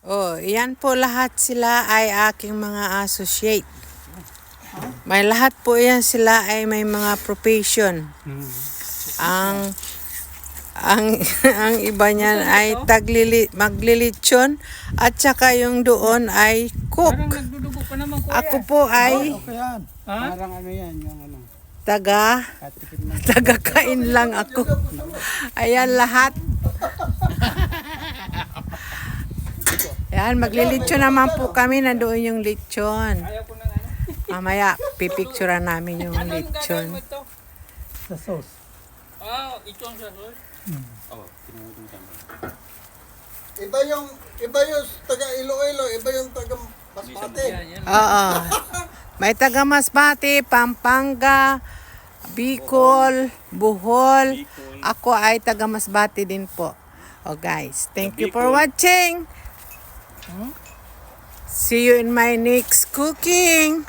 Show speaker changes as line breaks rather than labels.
Oh, yan po lahat sila ay aking mga associate. May lahat po yan sila ay may mga profession. Ang ang iba niyan ay maglilitsyon at saka yung doon ay cook.
Parang nagdudugo pa naman kuya.
Ako po ay
Okay yan.
Ha?
Parang ano yan, yung ano.
taga-kain
Katikin na.
lang ako. Ayan lahat. Yan, maglilitsyon naman po kami. Nandoon yung litsyon.
Ayaw ko ng ano.
Mamaya, pipicturean namin yung
Anong gagawin
litsyon.
mo ito?
Sa sauce.
Ito ang sasos? Oo, tinutong sa
Iba yung taga Iloilo, iba yung taga Masbate.
Oo. May taga Masbate, Pampanga, Bicol, Bohol. Ako ay taga Masbate din po. Oh guys, thank you for watching. See you in my next cooking.